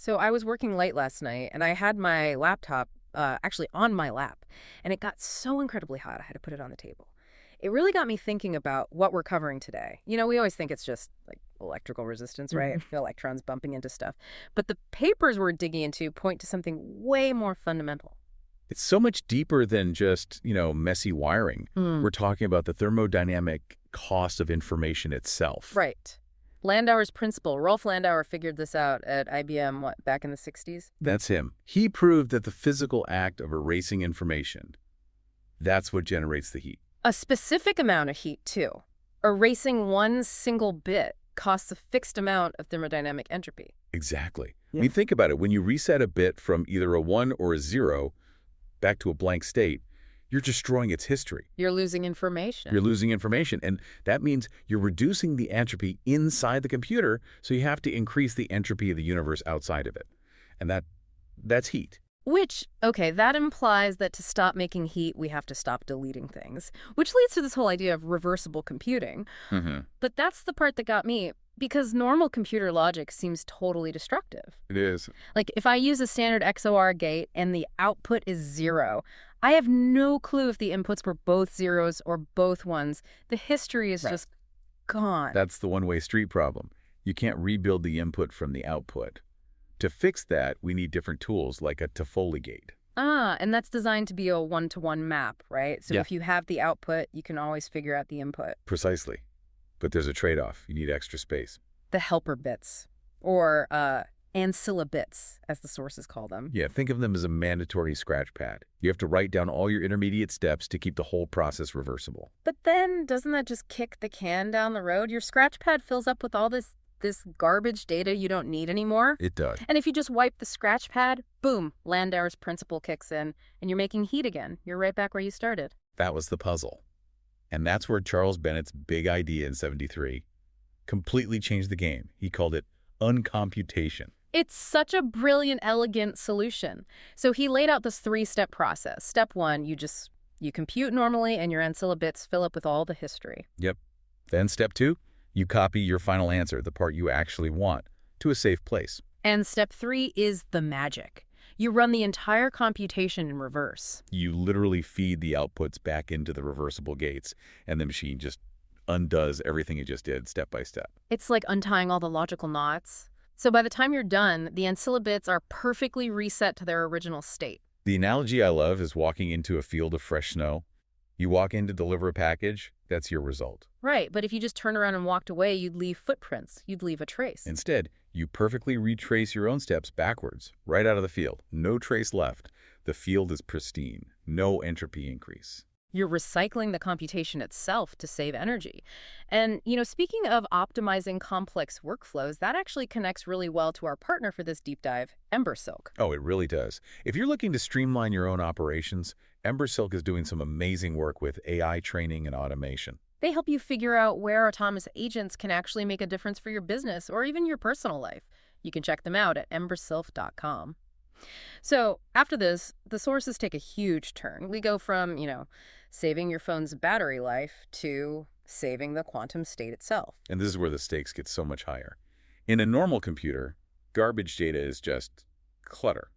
So I was working late last night and I had my laptop actually on my lap, and it got so incredibly hot I had to put it on the table. It really got me thinking about what we're covering today. We always think it's just like electrical resistance, right? Mhm. Electrons bumping into stuff. But the papers we're digging into point to something way more fundamental. It's so much deeper than just, messy wiring. Hmm. We're talking about the thermodynamic cost of information itself. Right. Landauer's principle. Rolf Landauer figured this out at IBM, what, back in the 60s? That's him. He proved that the physical act of erasing information, that's what generates the heat. A specific amount of heat, too. Erasing one single bit costs a fixed amount of thermodynamic entropy. Exactly. Yeah. I mean, think about it. When you reset a bit from either a 1 or a 0 back to a blank state, you're destroying its history. You're losing information. You're losing information, and that means you're reducing the entropy inside the computer, so you have to increase the entropy of the universe outside of it. And that's heat. Which, okay, that implies that to stop making heat, we have to stop deleting things, which leads to this whole idea of reversible computing. Mm-hmm. But that's the part that got me, because normal computer logic seems totally destructive. It is. Like, if I use a standard XOR gate and the output is 0, I have no clue if the inputs were both zeros or both ones. The history is Right. just gone. That's the one-way street problem. You can't rebuild the input from the output. To fix that, we need different tools like a Toffoli gate. And that's designed to be a one-to-one map, right? So Yeah. if you have the output, you can always figure out the input. Precisely. But there's a trade-off. You need extra space. The helper bits, or ancilla bits, as the sources call them. Yeah, think of them as a mandatory scratch pad. You have to write down all your intermediate steps to keep the whole process reversible. But then, doesn't that just kick the can down the road? Your scratch pad fills up with all this garbage data you don't need anymore. It does. And if you just wipe the scratch pad, boom, Landauer's principle kicks in, and you're making heat again. You're right back where you started. That was the puzzle. And that's where Charles Bennett's big idea in '73 completely changed the game. He called it Uncomputation. It's such a brilliant, elegant solution. So he laid out this 3-step process. Step 1, you compute normally, and your ancilla bits fill up with all the history. Yep. Then step 2, you copy your final answer, the part you actually want, to a safe place. And step 3 is the magic. You run the entire computation in reverse. You literally feed the outputs back into the reversible gates, and the machine just undoes everything it just did step by step. It's like untying all the logical knots. So by the time you're done, the ancilla bits are perfectly reset to their original state. The analogy I love is walking into a field of fresh snow. You walk in to deliver a package, that's your result. Right, but if you just turned around and walked away, you'd leave footprints. You'd leave a trace. Instead, you perfectly retrace your own steps backwards, right out of the field. No trace left. The field is pristine. No entropy increase. You're recycling the computation itself to save energy. And, speaking of optimizing complex workflows, that actually connects really well to our partner for this deep dive, EmberSilk. Oh, it really does. If you're looking to streamline your own operations, EmberSilk is doing some amazing work with AI training and automation. They help you figure out where autonomous agents can actually make a difference for your business or even your personal life. You can check them out at embersilk.com. So after this, the sources take a huge turn. We go from, saving your phone's battery life to saving the quantum state itself. And this is where the stakes get so much higher. In a normal computer, garbage data is just clutter.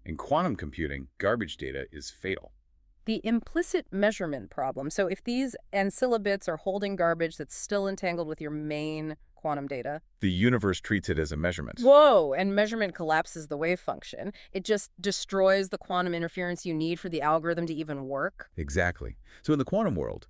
In quantum computing, garbage data is fatal. The implicit measurement problem. So if these ancilla bits are holding garbage that's still entangled with your main quantum data. The universe treats it as a measurement. Whoa, and measurement collapses the wave function. It just destroys the quantum interference you need for the algorithm to even work. Exactly. So in the quantum world,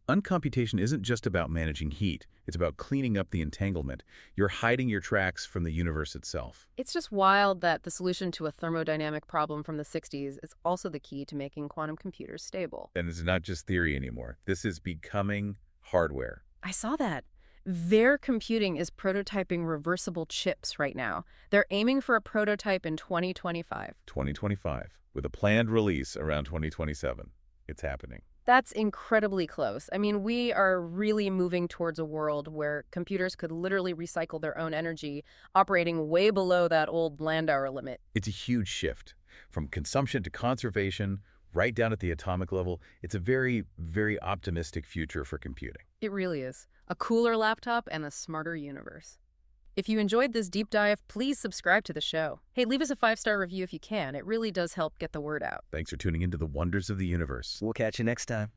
uncomputation isn't just about managing heat. It's about cleaning up the entanglement. You're hiding your tracks from the universe itself. It's just wild that the solution to a thermodynamic problem from the 60s is also the key to making quantum computers stable. And it's not just theory anymore. This is becoming hardware. I saw that. Their computing is prototyping reversible chips right now. They're aiming for a prototype in 2025. 2025, with a planned release around 2027. It's happening. That's incredibly close. I mean, we are really moving towards a world where computers could literally recycle their own energy, operating way below that old Landauer limit. It's a huge shift. From consumption to conservation, right down at the atomic level. It's a very, very optimistic future for computing. It really is. A cooler laptop and a smarter universe. If you enjoyed this deep dive, please subscribe to the show. Hey, leave us a 5-star review if you can. It really does help get the word out. Thanks for tuning into the wonders of the universe. We'll catch you next time.